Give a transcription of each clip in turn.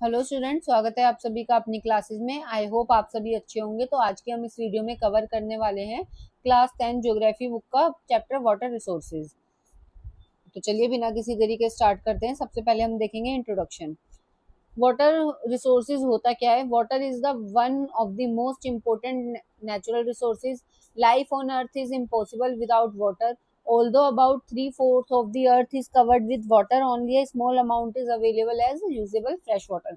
Hello student, स्वागत है आप सभी का अपनी क्लासेस में। आई होप आप सभी अच्छे होंगे। तो आज के हम इस वीडियो में कवर करने वाले हैं क्लास 10 ज्योग्राफी बुक का चैप्टर वाटर रिसोर्सेज। तो चलिए बिना किसी देरी के स्टार्ट करते हैं। सबसे पहले हम देखेंगे इंट्रोडक्शन। वाटर रिसोर्सेज होता क्या है? Water is the one of the most important natural resources. Life on earth is impossible without water. Although about 3/4 of the earth is covered with water, only a small amount is available as usable fresh water.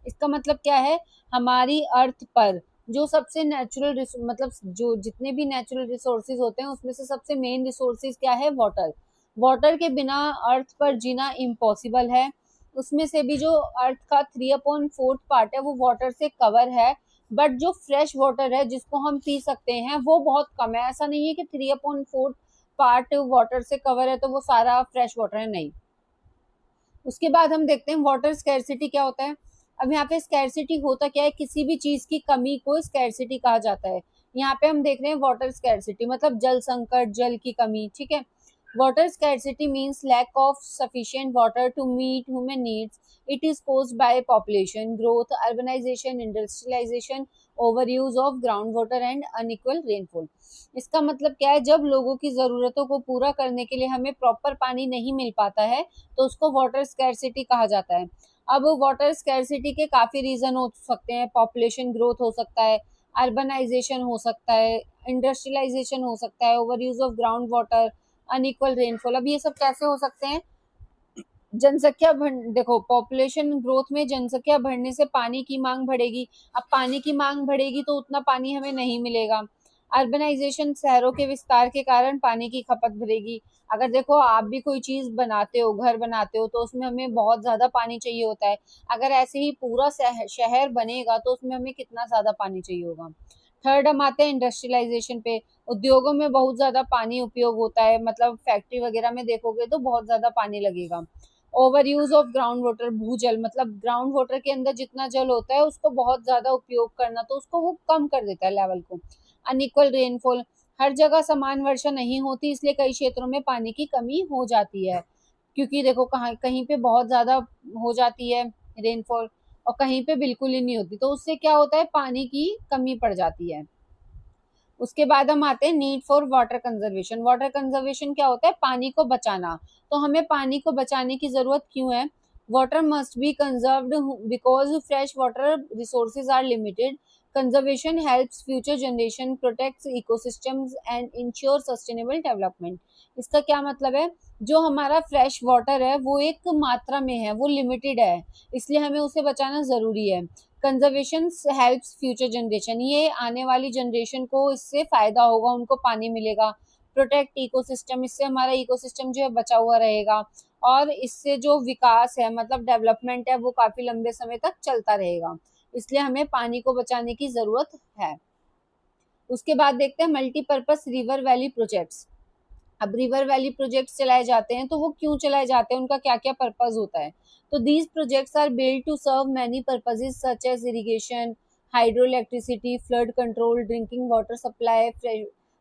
इसका मतलब क्या है? हमारी अर्थ पर जो सबसे natural मतलब जो जितने भी नेचुरल रिसोर्सेज होते हैं उसमें से सबसे मेन रिसोर्सेज क्या है? वाटर। वाटर के बिना अर्थ पर जीना इम्पॉसिबल है। उसमें से भी जो अर्थ का 3/4 पार्ट है वो वाटर से कवर है, बट जो फ्रेश वाटर है जिसको हम पी सकते हैं वो बहुत कम है। ऐसा नहीं है कि 3/4 पार्ट वाटर से कवर है तो वो सारा फ्रेश वाटर है, नहीं। उसके बाद हम देखते हैं वाटर स्कैरसिटी क्या होता है। अब यहाँ पे स्कैरसिटी होता क्या है? किसी भी चीज की कमी को स्कैरसिटी कहा जाता है। यहाँ पे हम देख रहे हैं वाटर स्कैरसिटी मतलब जल संकट, जल की कमी, ठीक है। Water scarcity means lack of sufficient water to meet human needs. It is caused by population growth, urbanisation, industrialisation, over use of ground water and unequal rainfall. इसका मतलब क्या है? जब लोगों की जरूरतों को पूरा करने के लिए हमें प्रॉपर पानी नहीं मिल पाता है तो उसको वाटर स्कैरसिटी कहा जाता है। अब वाटर स्कैरसिटी के काफी रीजन हो सकते हैं। पॉपुलेशन ग्रोथ हो सकता है, अर्बनाइजेशन हो सकता है, इंडस्ट्रियलाइजेशन हो सकता है, over use of ground water, unequal rainfall. अब ये सब कैसे हो सकते हैं? जनसंख्या देखो, पॉपुलेशन ग्रोथ में जनसंख्या बढ़ने से पानी की मांग बढ़ेगी। अब पानी की मांग बढ़ेगी तो उतना पानी हमें नहीं मिलेगा। अर्बनाइजेशन, शहरों के विस्तार के कारण पानी की खपत बढ़ेगी। अगर देखो आप भी कोई चीज बनाते हो, घर बनाते हो, तो उसमें हमें बहुत ज्यादा पानी चाहिए होता है। अगर ऐसे ही पूरा शहर बनेगा तो उसमें हमें कितना ज्यादा पानी चाहिए होगा। थर्ड हम आते हैं इंडस्ट्रियलाइजेशन पे। उद्योगों में बहुत ज्यादा पानी उपयोग होता है, मतलब फैक्ट्री वगैरह में देखोगे तो बहुत ज्यादा पानी लगेगा। Over use of ground water, भूजल मतलब ग्राउंड वाटर के अंदर जितना जल होता है उसको बहुत ज्यादा उपयोग करना, तो उसको वो कम कर देता है लेवल को। अनइक्वल रेनफॉल, हर जगह समान वर्षा नहीं होती, इसलिए कई क्षेत्रों में पानी की कमी हो जाती है। क्योंकि देखो कहाँ कहीं पे बहुत ज्यादा हो जाती है रेनफॉल और कहीं पे बिल्कुल ही नहीं होती, तो उससे क्या होता है? पानी की कमी पड़ जाती है। उसके बाद हम आते हैं need for water conservation. Water conservation क्या होता है? पानी को बचाना। तो हमें पानी को बचाने की जरूरत क्यों है? Water must be conserved because fresh water resources are limited. Conservation helps future generation, protects ecosystems and ensure sustainable development. इसका क्या मतलब है? जो हमारा फ्रेश वाटर है वो एक मात्रा में है, वो लिमिटेड है, इसलिए हमें उसे बचाना जरूरी है। कंजर्वेशन हेल्प्स फ्यूचर जनरेशन, ये आने वाली जनरेशन को इससे फायदा होगा, उनको पानी मिलेगा। प्रोटेक्ट इकोसिस्टम, इससे हमारा इकोसिस्टम जो है बचा हुआ रहेगा और इससे जो विकास है मतलब डेवलपमेंट है वो काफी लंबे समय तक चलता रहेगा, इसलिए हमें पानी को बचाने की जरूरत है। उसके बाद देखते हैं मल्टीपर्पज रिवर वैली प्रोजेक्ट्स। अब रिवर वैली प्रोजेक्ट्स चलाए जाते हैं तो वो क्यों चलाए जाते हैं, उनका क्या क्या पर्पज होता है? तो these projects are build to serve many purposes such as irrigation, hydro electricity, flood control, drinking water supply,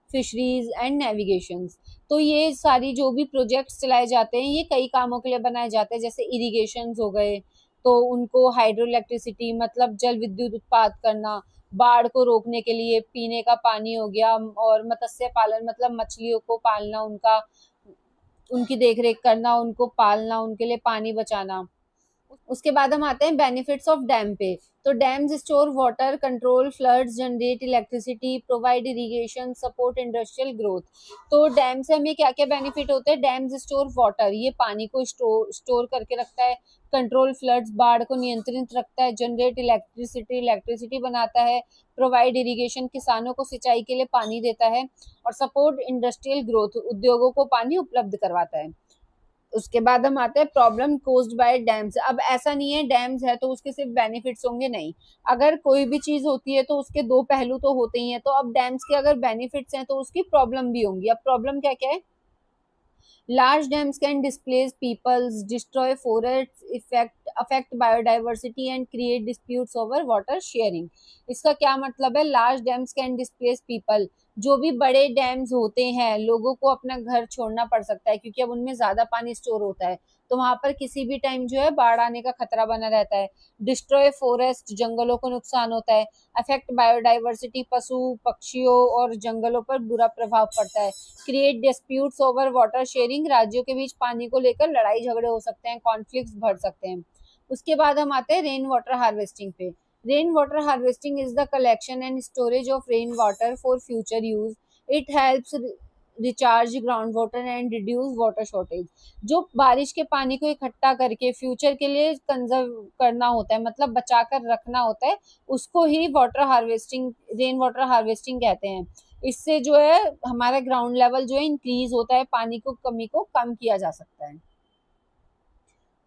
fisheries and navigation. तो ये सारी जो भी प्रोजेक्ट्स चलाए जाते हैं ये कई कामों के लिए बनाए जाते हैं। जैसे इरिगेशन हो गए तो उनको हाइड्रो इलेक्ट्रिसिटी मतलब जल विद्युत उत्पाद करना, बाढ़ को रोकने के लिए पीने का पानी हो गया, और मत्स्य पालन मतलब मछलियों को पालना, उनका उनकी देखरेख करना, उनको पालना, उनके लिए पानी बचाना। उसके बाद हम आते हैं बेनिफिट्स ऑफ डैम पे। तो dams store water, control floods, generate electricity, provide irrigation, support industrial growth. तो डैम से हमें क्या क्या बेनिफिट होते हैं? डैम्स स्टोर वाटर, ये पानी को स्टोर करके रखता है। कंट्रोल फ्लड्स, बाढ़ को नियंत्रित रखता है। जनरेट इलेक्ट्रिसिटी, इलेक्ट्रिसिटी बनाता है। प्रोवाइड इरिगेशन, किसानों को सिंचाई के लिए पानी देता है। और सपोर्ट इंडस्ट्रियल ग्रोथ, उद्योगों को पानी उपलब्ध करवाता है। उसके बाद हम आते हैं प्रॉब्लम कोज्ड बाय डैम्स। अब ऐसा नहीं है डैम्स है तो उसके सिर्फ बेनिफिट्स होंगे, नहीं। अगर कोई भी चीज होती है तो उसके दो पहलू तो होते ही हैं। तो अब डैम्स के अगर बेनिफिट्स हैं तो उसकी प्रॉब्लम भी होंगी। अब प्रॉब्लम क्या क्या है? Large dams can displace peoples, destroy forests, affect biodiversity and create disputes over water sharing. इसका क्या मतलब है? Large dams can displace people, जो भी बड़े डैम्स होते हैं लोगों को अपना घर छोड़ना पड़ सकता है क्योंकि अब उनमें ज्यादा पानी स्टोर होता है, तो वहां पर किसी भी टाइम जो है बाढ़ आने का खतरा बना रहता है। डिस्ट्रॉय फॉरेस्ट, जंगलों को नुकसान होता है। अफेक्ट बायोडाइवर्सिटी, पशु पक्षियों और जंगलों पर बुरा प्रभाव पड़ता है। Create disputes over water sharing, राज्यों के बीच पानी को लेकर लड़ाई झगड़े हो सकते हैं, कॉन्फ्लिक्ट्स बढ़ सकते हैं। उसके बाद हम आते हैं रेन वाटर हार्वेस्टिंग पे। Rain water harvesting is the collection and storage of rain water for future use. It helps recharge ground water and reduce water shortage. जो बारिश के पानी को इकट्ठा करके फ्यूचर के लिए कंजर्व करना होता है, मतलब बचा कर रखना होता है, उसको ही water harvesting, rain water harvesting कहते हैं। इससे जो है हमारा ग्राउंड लेवल जो है इंक्रीज होता है, पानी को कमी को कम किया जा सकता है।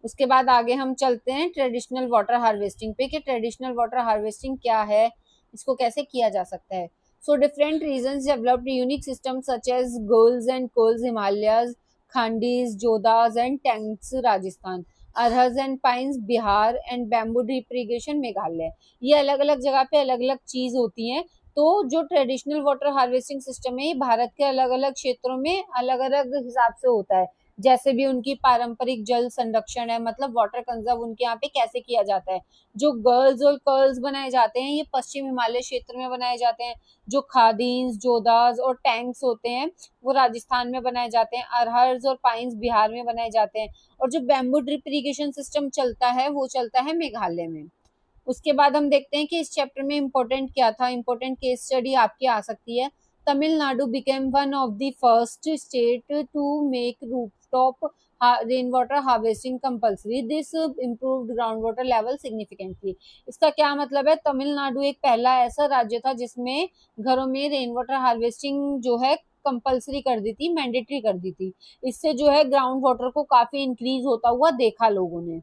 उसके बाद आगे हम चलते हैं ट्रेडिशनल वाटर हार्वेस्टिंग पे कि ट्रेडिशनल वाटर हार्वेस्टिंग क्या है, इसको कैसे किया जा सकता है। So different regions developed unique system such as guls and kuls Himalayas, खांडीज, जोदास एंड टैंक्स राजस्थान, अरहज and pynes Bihar and bamboo drip irrigation Meghalaya. ये अलग अलग जगह पे अलग अलग चीज होती हैं। तो जो ट्रेडिशनल वाटर हार्वेस्टिंग सिस्टम है ये भारत के अलग अलग क्षेत्रों में अलग अलग हिसाब से होता है। जैसे भी उनकी पारंपरिक जल संरक्षण है, मतलब वाटर कंजर्व उनके यहाँ पे कैसे किया जाता है। जो गर्ल्स और कर्ल्स बनाए जाते हैं ये पश्चिम हिमालय क्षेत्र में बनाए जाते हैं। जो खादीन्स, जोदास और टैंक्स होते हैं वो राजस्थान में बनाए जाते हैं। अरहर्स और पाइन्स बिहार में बनाए जाते हैं। और जो बैम्बू ड्रिप इरिगेशन सिस्टम चलता है वो चलता है मेघालय में। उसके बाद हम देखते हैं कि इस चैप्टर में इम्पोर्टेंट क्या था। इम्पोर्टेंट केस स्टडी आपकी आ सकती है। Tamil Nadu became one of the first state to make rooftop rain water harvesting compulsory, this improved ground water level significantly. इसका क्या मतलब है, तमिलनाडु एक पहला ऐसा राज्य था जिसमें घरों में रेन वाटर हार्वेस्टिंग जो है कंपल्सरी कर दी थी, मैंडेटरी कर दी थी। इससे जो है ग्राउंड वाटर को काफी इंक्रीज होता हुआ देखा लोगों ने।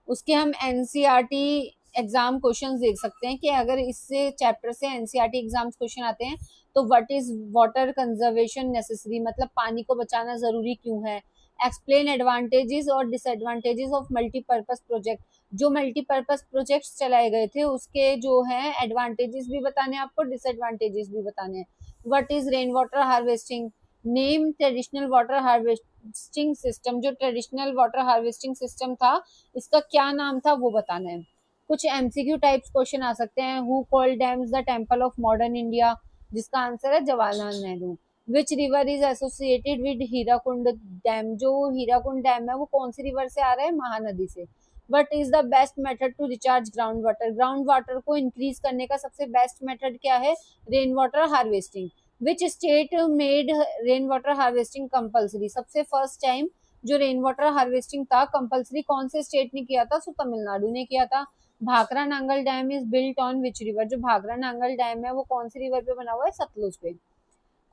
उसके हम एनसीईआरटी एग्जाम क्वेश्चंस देख सकते हैं कि अगर इससे चैप्टर से एनसीईआरटी एग्जाम्स क्वेश्चन आते हैं तो what is water conservation necessary, मतलब पानी को बचाना जरूरी क्यों है। एक्सप्लेन एडवांटेजेस और डिसएडवांटेजेस ऑफ मल्टीपर्पज प्रोजेक्ट, जो मल्टीपर्पज प्रोजेक्ट्स चलाए गए थे उसके जो है एडवांटेजेस भी बताने हैं आपको, डिसएडवांटेजेस भी बताने हैं। What is rain water harvesting, name traditional water harvesting system, जो ट्रेडिशनल वाटर हार्वेस्टिंग सिस्टम था इसका क्या नाम था वो बताना है। कुछ एमसीक्यू टाइप्स क्वेश्चन आ सकते हैं। Who called dams the temple of modern India, जिसका आंसर है Jawaharlal Nehru. Which river is associated with Hirakud dam, जो हीराकुंड डैम है वो कौन सी रिवर से आ रहा है, महानदी से। What is the best method to recharge ground water, ground water को इंक्रीज करने का सबसे बेस्ट मेथड क्या है, rain water harvesting. Which state made rain water harvesting compulsory, सबसे फर्स्ट टाइम जो रेन वाटर हार्वेस्टिंग था कंपल्सरी कौन से स्टेट ने किया था, सो तमिलनाडु ने किया था। Bhakra Nangal dam is built on which river, जो भाखरा नांगल डैम है वो कौन सी रिवर पे बना हुआ है, सतलुज पे।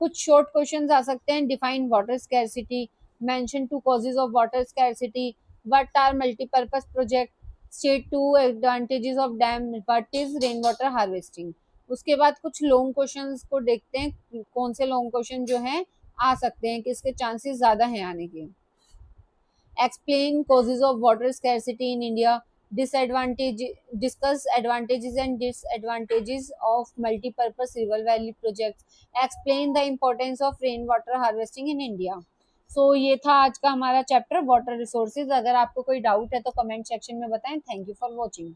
कुछ शॉर्ट क्वेश्चंस आ सकते हैं। Define water scarcity, mention two causes of water scarcity, what are multipurpose project, state two advantages of dam, what is rain water harvesting. उसके बाद कुछ लॉन्ग क्वेश्चंस को देखते हैं कौन से लॉन्ग क्वेश्चन जो हैं आ सकते हैं, किसके चांसेस ज्यादा हैं आने के। Explain causes of water scarcity in India, disadvantage, discuss advantages and disadvantages of multi-purpose river valley projects, explain the importance of rainwater harvesting in India। सो ये था आज का हमारा चैप्टर वाटर रिसोर्सेज। अगर आपको कोई डाउट है तो कमेंट सेक्शन में बताएं। Thank you for watching.